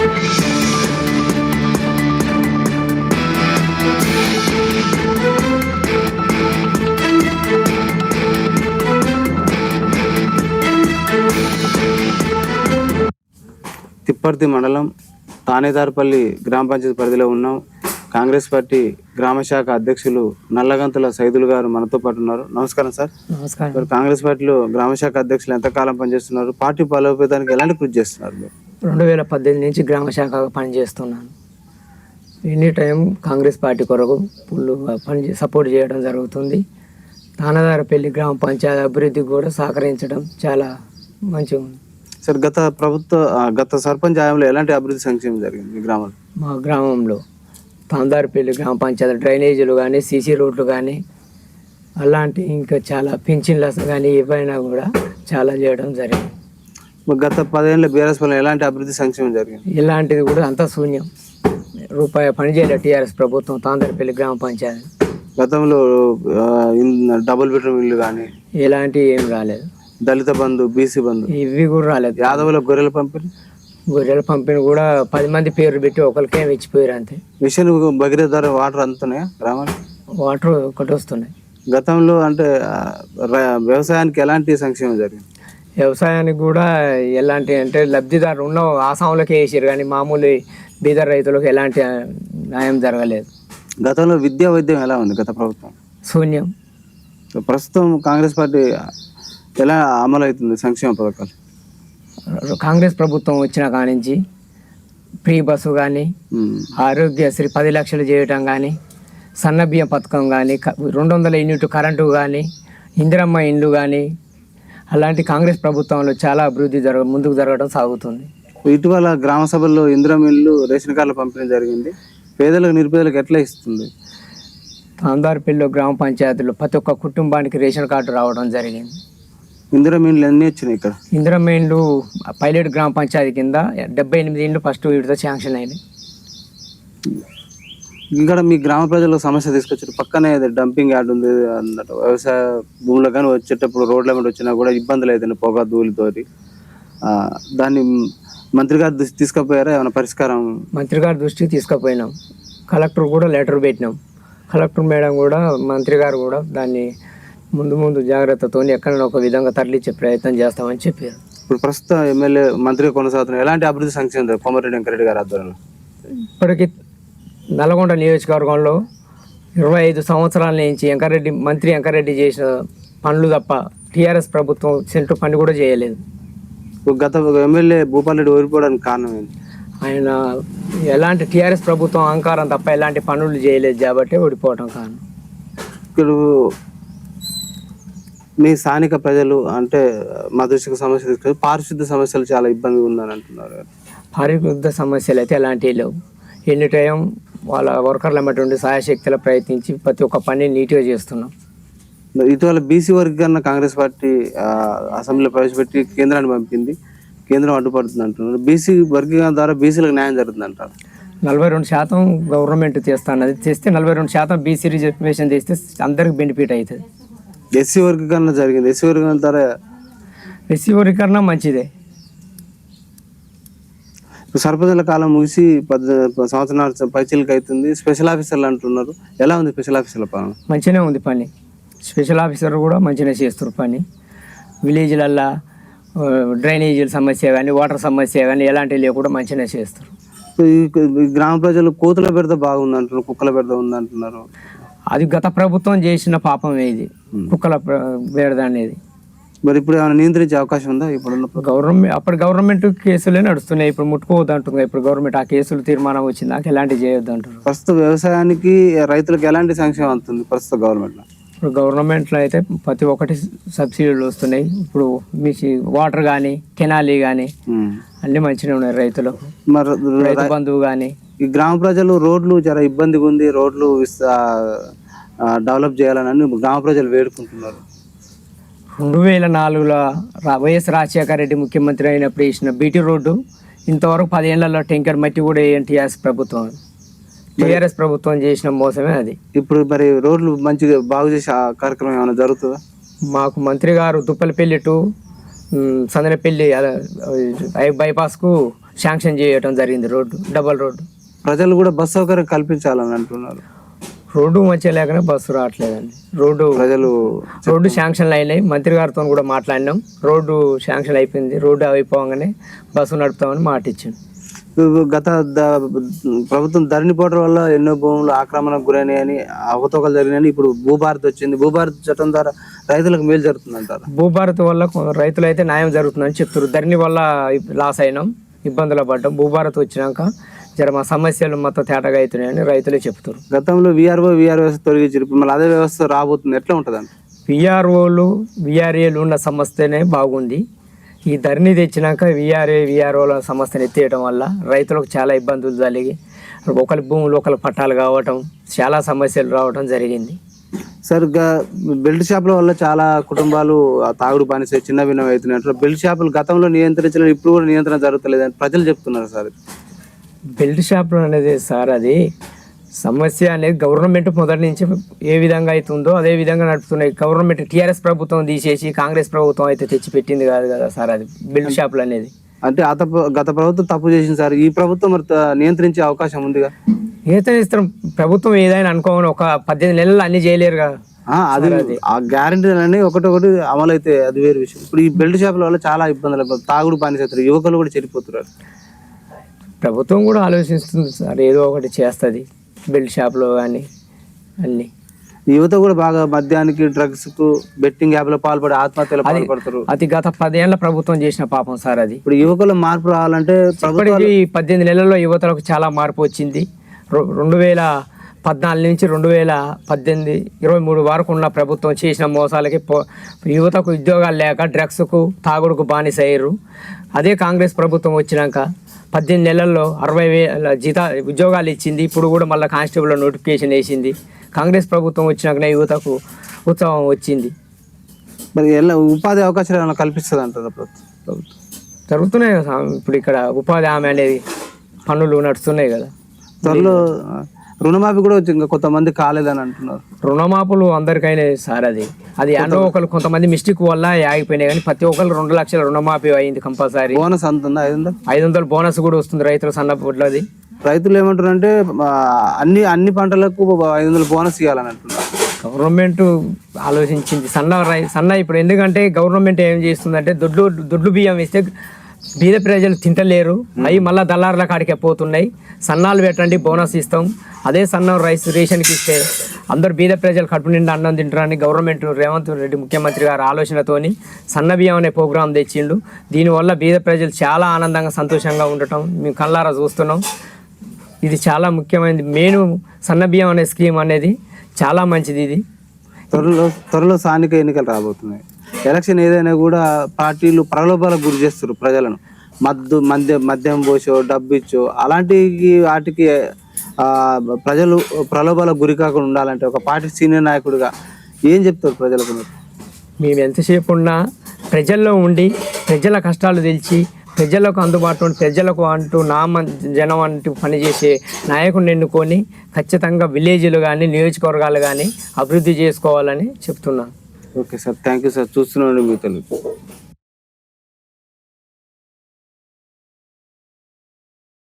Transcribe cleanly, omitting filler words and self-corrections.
తిప్పర్తి మండలం తానేదార్పల్లి గ్రామ పంచాయతీ పరిధిలో ఉన్నాం. కాంగ్రెస్ పార్టీ గ్రామ శాఖ అధ్యక్షులు నల్లగంతుల సైదులు గారు మనతో పాటు ఉన్నారు. నమస్కారం సార్. నమస్కారం. కాంగ్రెస్ పార్టీలో గ్రామ శాఖ అధ్యక్షులు ఎంతకాలం పనిచేస్తున్నారు? పార్టీ బలోపేతానికి ఎలాంటి కృషి చేస్తున్నారు? 2018 నుంచి గ్రామ శాఖగా పనిచేస్తున్నాను. ఎనీ టైం కాంగ్రెస్ పార్టీ కొరకు ఫుల్ సపోర్ట్ చేయడం జరుగుతుంది. తానేదార్పల్లి గ్రామ పంచాయతీ అభివృద్ధికి కూడా సహకరించడం చాలా మంచిగా ఉంది. సార్, గత సర్పంచ్ హయాంలో ఎలాంటి అభివృద్ధి సంక్షేమం జరిగింది మీ గ్రామంలో? మా గ్రామంలో తానేదార్పల్లి గ్రామ పంచాయతీ డ్రైనేజీలు కానీ, సీసీ రోడ్లు కానీ, అలాంటి ఇంకా చాలా పింఛన్లు కానీ ఏవైనా కూడా చాలా చేయడం జరిగింది. గత 10 ఏళ్ళ బీఆర్ఎస్ వల్ల ఎలాంటి అభివృద్ధి సంక్షేమం జరిగింది? ఇలాంటిది కూడా అంతా శూన్యం. రూపాయి పని చేయలేదు టీఆర్ఎస్ ప్రభుత్వం తానేదార్పల్లి గ్రామ పంచాయతీ. గతంలో డబుల్ బెడ్రూమ్ ఇల్లు కానీ ఇలాంటివి ఏం రాలేదు. దళిత బంధు, బీసీ బంధు ఇవి కూడా రాలేదు. యాదవుల గొర్రెల పంపిణీ కూడా 10 మంది పేర్లు పెట్టి ఒకరికేం ఇచ్చిపోయారు అంతే. మిషన్ భగీరథ ద్వారా వాటర్ అందుతున్నాయా గ్రామానికి? వాటర్ ఒకటి వస్తున్నాయి. గతంలో అంటే వ్యవసాయానికి ఎలాంటి సంక్షేమం జరిగింది? వ్యవసాయానికి కూడా ఎలాంటి అంటే లబ్ధిదారు ఉన్న ఆసాములకే వేసారు కానీ మామూలు బీదర్ రైతులకు ఎలాంటి న్యాయం జరగలేదు. గతంలో విద్యా వైద్యం ఎలా ఉంది గత ప్రభుత్వం? శూన్యం. ప్రస్తుతం కాంగ్రెస్ పార్టీ ఎలా అమలు అవుతుంది సంక్షేమ పథకాలు? కాంగ్రెస్ ప్రభుత్వం వచ్చిన కానించి ఫ్రీ బస్సు కానీ, ఆరోగ్యశ్రీ 10 లక్షలు చేయటం కానీ, సన్నబియ్యం పథకం కానీ, 200 యూనిట్ కరెంటు కానీ, ఇందిరమ్మ ఇండ్లు కానీ, అలాంటి కాంగ్రెస్ ప్రభుత్వంలో చాలా అభివృద్ధి ముందుకు జరగడం సాగుతుంది. ఇటీవల గ్రామ సభల్లో ఇందిరమ్మ ఇల్లు, రేషన్ కార్డుల పంపిణీ జరిగింది. పేదలకు నిరుపేదలకు ఎట్లా ఇస్తుంది? తానేదార్పల్లి గ్రామ పంచాయతీలో ప్రతి ఒక్క కుటుంబానికి రేషన్ కార్డు రావడం జరిగింది. ఇందిరమ్మ ఇండ్లు ఎన్ని వచ్చినాయి ఇక్కడ? ఇందిరమ్మ ఇండ్లు పైలట్ గ్రామ పంచాయతీ కింద 78 ఇండ్లు ఫస్ట్ వీటితో శాంక్షన్ అయినాయి. ఇక్కడ మీ గ్రామ ప్రజలకు సమస్య తీసుకొచ్చారు. పక్కనే డంపింగ్ యార్డ్ ఉంది అన్నట్టు. వ్యవసాయ భూములు కానీ వచ్చేటప్పుడు రోడ్ల మీద వచ్చినా కూడా ఇబ్బందులు అవుతుంది పొగ ధూళితోటి. దాన్ని మంత్రి గారి దృష్టి తీసుకుపోయారా? ఏమైనా పరిష్కారం? మంత్రి గారి దృష్టికి తీసుకుపోయినాం. కలెక్టర్ కూడా లెటర్ పెట్టినాం. కలెక్టర్ మేడం కూడా, మంత్రి గారు కూడా దాన్ని ముందు జాగ్రత్తతో ఎక్కడైనా ఒక విధంగా తరలించే ప్రయత్నం చేస్తామని చెప్పారు. ఇప్పుడు ప్రస్తుతం ఎమ్మెల్యే మంత్రిగా కొనసాగుతున్నారు. ఎలాంటి అభివృద్ధి సంక్షేమం కోమటిరెడ్డి వెంకరెడ్డి గారి ఆధ్వర్యంలో? ఇప్పటికి నల్గొండ నియోజకవర్గంలో 25 సంవత్సరాల నుంచి మంత్రి వెంకరెడ్డి చేసిన పనులు తప్ప టీఆర్ఎస్ ప్రభుత్వం సెంటు పని కూడా చేయలేదు. గత ఎమ్మెల్యే భూపాల్ రెడ్డి ఓడిపోవడానికి కారణం ఏంటి? ఆయన ఎలాంటి టీఆర్ఎస్ ప్రభుత్వం అహంకారం తప్ప ఎలాంటి పనులు చేయలేదు కాబట్టి ఓడిపోవడం కారణం. ఇప్పుడు మీ స్థానిక ప్రజలు అంటే మా దృష్టికి సమస్య తీసుకొని పారిశుద్ధ సమస్యలు చాలా ఇబ్బంది ఉందని అంటున్నారు. పారిశుద్ధ సమస్యలు అయితే ఎలాంటివి లేవు. ఎన్ని టైం వాళ్ళ వర్కర్ల మట్టి సాయశక్తిలో ప్రయత్నించి ప్రతి ఒక్క పని నీట్గా చేస్తున్నాం. ఇటీవల బీసీ వర్గీకరణ కాంగ్రెస్ పార్టీ అసెంబ్లీలో ప్రవేశపెట్టి కేంద్రాన్ని పంపింది. కేంద్రం అడ్డుపడుతుంది అంటున్నారు. బీసీ వర్గీకరణ ద్వారా బీసీలకు న్యాయం జరుగుతుంది అంటారు. 42% గవర్నమెంట్ చేస్తున్నది. చేస్తే 42% బీసీ రిజర్వేషన్ చేస్తే అందరికి బెనిఫిట్ అవుతుంది. ఎస్సీ వర్గీకరణ జరిగింది. ఎస్సీ వర్గీకరణ మంచిదే. సర్పంచుల కాలం ముగిసి 10 సంవత్సరాల పైచీలకు అవుతుంది. స్పెషల్ ఆఫీసర్లు అంటున్నారు. ఎలా ఉంది స్పెషల్ ఆఫీసర్ల పని? మంచిగానే ఉంది పని. స్పెషల్ ఆఫీసర్ కూడా మంచిగానే చేస్తారు పని. విలేజ్లల్లో డ్రైనేజీల సమస్య కానీ, వాటర్ సమస్య కానీ ఎలాంటివి లేకుండా మంచిగానే చేస్తారు. ఈ గ్రామ ప్రజలు కోతుల బెడద బాగుంది అంటున్నారు, కుక్కల బెడద ఉంది అంటున్నారు. అది గత ప్రభుత్వం చేసిన పాపం ఇది, కుక్కల బెడద అనేది. మరి ఇప్పుడు ఏమైనా నియంత్రించే అవకాశం ఉందా? ఇప్పుడు అప్పుడు గవర్నమెంట్ కేసులే నడుస్తున్నాయి. ఇప్పుడు ముట్టుకోవద్దు అంటుంది. ఇప్పుడు గవర్నమెంట్ ఆ కేసులు తీర్మానం వచ్చింది, నాకు ఎలాంటి చేయొద్దు అంటారు. ప్రస్తుత వ్యవసాయానికి రైతులకు ఎలాంటి సంక్షేమం అందుతుంది ప్రస్తుత గవర్నమెంట్లో? ఇప్పుడు గవర్నమెంట్లో అయితే ప్రతి ఒక్కటి సబ్సిడీలు వస్తున్నాయి. ఇప్పుడు మీ వాటర్ కానీ, కెనాలీ కానీ అన్ని మంచిగా ఉన్నాయి రైతులకు. మరి రైతు బంధువు కానీ. ఈ గ్రామ ప్రజలు రోడ్లు చాలా ఇబ్బందిగా ఉంది, రోడ్లు డెవలప్ చేయాలని గ్రామ ప్రజలు వేడుకుంటున్నారు. 2004లో వైఎస్ రాజశేఖర రెడ్డి ముఖ్యమంత్రి అయినప్పుడు వేసిన బీటీ రోడ్డు ఇంతవరకు 10 ఏళ్లలో టెంకర్ మట్టి కూడా టీఆర్ఎస్ ప్రభుత్వం చేసిన మోసమే అది. ఇప్పుడు మరి రోడ్లు మంచిగా బాగు చేసే కార్యక్రమం ఏమైనా జరుగుతుందా? మాకు మంత్రి గారు దుప్పలపల్లి టు సందనపల్లి బైపాస్కు శాంక్షన్ చేయటం జరిగింది. Road double road. ప్రజలు కూడా బస్ సౌకర్యం కల్పించాలని అంటున్నారు. రోడ్డు మంచిగా లేకనే బస్సు రావట్లేదండి. రోడ్డు శాంక్షన్లు అయినాయి. మంత్రి గారితో కూడా మాట్లాడినాం. రోడ్డు శాంక్షన్ అయిపోయింది. రోడ్డు అయిపోగానే బస్సు నడుపుతామని మాట ఇచ్చింది. గత ప్రభుత్వం ధరణి పోవడం వల్ల ఎన్నో భూములు ఆక్రమణకు గురైనాయని, అవతోకలు జరిగినాయని ఇప్పుడు భూభారత్ వచ్చింది. భూభారత్ చట్టం ద్వారా రైతులకు మేలు జరుగుతుంది అంటారు. భూభారత్ వల్ల రైతులు అయితే న్యాయం జరుగుతుందని చెప్తారు. ధరణి వల్ల లాస్ అయినాం, ఇబ్బందులు పడ్డాం. భూభారత్ వచ్చినాక జర మా సమస్యలు మొత్తం తేటగా అవుతున్నాయని రైతులే చెప్తారు. గతంలో విఆర్ఓ వ్యవస్థ తొలగించారు, మళ్ళీ అదే వ్యవస్థ రాబోతుంది, ఎట్లా ఉంటుంది అండి? విఆర్ఓలు విఆర్ఏలు ఉన్న సంస్థనే బాగుంది. ఈ ధరణి తెచ్చినాక విఆర్ఓల సంస్థను ఎత్తేయడం వల్ల రైతులకు చాలా ఇబ్బందులు కలిగి ఒకరి భూములు ఒకరి పట్టాలు కావటం, చాలా సమస్యలు రావడం జరిగింది. సార్, బెల్ట్ షాపుల వల్ల చాలా కుటుంబాలు తాగుడు బానిస చిన్న భిన్నం అవుతున్నాయి. బెల్ట్ షాపులు గతంలో నియంత్రించలేదు, ఇప్పుడు కూడా నియంత్రణ జరుగుతలేదని ప్రజలు చెప్తున్నారు సార్. బెల్ట్ షాపులు అనేది సార్, అది సమస్య అనేది గవర్నమెంట్ మొదటి నుంచి ఏ విధంగా అవుతుందో అదే విధంగా నడుపుతున్నాయి. గవర్నమెంట్ టీఆర్ఎస్ ప్రభుత్వం తీసేసి కాంగ్రెస్ ప్రభుత్వం అయితే తెచ్చిపెట్టింది కాదు కదా సార్ అది బెల్ట్ షాపులు అనేది. అంటే గత ప్రభుత్వం తప్పు చేసింది సార్, ఈ ప్రభుత్వం నియంత్రించే అవకాశం ఉందిగా. నియంత్రిస్తాం. ప్రభుత్వం ఏదైనా అనుకోమని ఒక 18 నెలలు అన్ని చేయలేరు కదా. అది ఆ గ్యారంటీలన్నీ ఒకటొకటి అమలు అయితే అది వేరే విషయం. ఇప్పుడు ఈ బెల్ట్ షాపుల వల్ల చాలా ఇబ్బందులు, తాగుడు బానిసవుతారు, యువకులు కూడా చెడిపోతున్నారు. ప్రభుత్వం కూడా ఆలోచిస్తుంది సార్, ఏదో ఒకటి చేస్తుంది. బెల్ట్ షాప్లో కానీ అన్ని యువత కూడా బాగా మద్యానికి, డ్రగ్స్ కు, బెట్టింగ్ యాప్ లో పాల్పడి ఆత్మహత్యలు పాల్పడతారు. అది గత 10 ఏళ్ల ప్రభుత్వం చేసిన పాపం సార్. అది ఇప్పుడు యువకుల మార్పు రావాలంటే 18 నెలల్లో యువతలకు చాలా మార్పు వచ్చింది. 2014 నుంచి 2018, 23 వరకు ఉన్న ప్రభుత్వం చేసిన మోసాలకి యువతకు ఉద్యోగాలు లేక డ్రగ్స్కు, తాగుడుకు బానిసయ్యారు. అదే కాంగ్రెస్ ప్రభుత్వం వచ్చినాక 18 నెలల్లో 60,000 ఉద్యోగాలు ఇచ్చింది. ఇప్పుడు కూడా మళ్ళీ కానిస్టేబుల్ నోటిఫికేషన్ వేసింది. కాంగ్రెస్ ప్రభుత్వం వచ్చినాకనే యువతకు ఉత్సవం వచ్చింది. మరి ఎలా ఉపాధి అవకాశాలు ఏమైనా కల్పిస్తుంది అంటారు ప్రభుత్వం? జరుగుతున్నాయి కదా ఇప్పుడు ఇక్కడ ఉపాధి హామీ అనేది పనులు నడుస్తున్నాయి కదా. త్వరలో రుణమాఫీ కూడా వచ్చి ఇంకా కొంతమంది కాలేదని అంటున్నారు. రుణమాపులు అందరికైనా సార్, అది అన్నో ఒకరు కొంతమంది మిస్టేక్ వల్ల ఆగిపోయినాయి. కానీ ప్రతి ఒక్కరు 2 లక్షల రుణమాఫీ అయింది కంపల్సరీ. బోనస్ అంతుందా? 500 బోనస్ కూడా వస్తుంది రైతులు సన్నపొట్లది. రైతులు ఏమంటారు అంటే అన్ని పంటలకు 500 బోనస్ ఇవ్వాలని అంటున్నారు. గవర్నమెంట్ ఆలోచించింది సన్న ఇప్పుడు. ఎందుకంటే గవర్నమెంట్ ఏం చేస్తుందంటే దొడ్లు బియ్యం ఇస్తే బీద ప్రజలు తింటలేరు, అవి మళ్ళీ దళారుల కాడికే పోతున్నాయి. సన్నాలు పెట్టండి, బోనస్ ఇస్తాం. అదే సన్నం రైస్ రేషన్కి ఇస్తే అందరు బీద ప్రజలు కడుపు నిండా అన్నం తింటారని గవర్నమెంట్ రేవంత్ రెడ్డి ముఖ్యమంత్రి గారి ఆలోచనతోని సన్న బియ్యం అనే ప్రోగ్రాం తెచ్చిండు. దీనివల్ల బీద ప్రజలు చాలా ఆనందంగా సంతోషంగా ఉండటం మేము కళ్ళారా చూస్తున్నాం. ఇది చాలా ముఖ్యమైనది. మెయిన్ సన్న బియ్యం అనే స్కీమ్ అనేది చాలా మంచిది. ఇది త్వరలో స్థానిక ఎన్నికలు రాబోతున్నాయి. ఎలక్షన్ ఏదైనా కూడా పార్టీలు ప్రలోభాలకు గురి చేస్తారు ప్రజలను. మద్యం పోసో, డబ్బు ఇచ్చో, అలాంటి వాటికి ప్రజలు ప్రలోభాలకు గురి కాకుండా ఉండాలంటే ఒక పార్టీ సీనియర్ నాయకుడిగా ఏం చెప్తారు ప్రజలకు? మేము ఎంతసేపు ఉన్నా ప్రజల్లో ఉండి ప్రజల కష్టాలు తెలిసి ప్రజలకు అందుబాటులో ప్రజలకు అంటూ జనం అంటూ పనిచేసే నాయకుడిని ఎన్నుకొని ఖచ్చితంగా విలేజ్లు కానీ నియోజకవర్గాలు కానీ అభివృద్ధి చేసుకోవాలని చెప్తున్నాను. Okay sir, thank you sir. చూస్తున్నాను మీ తెలుగు.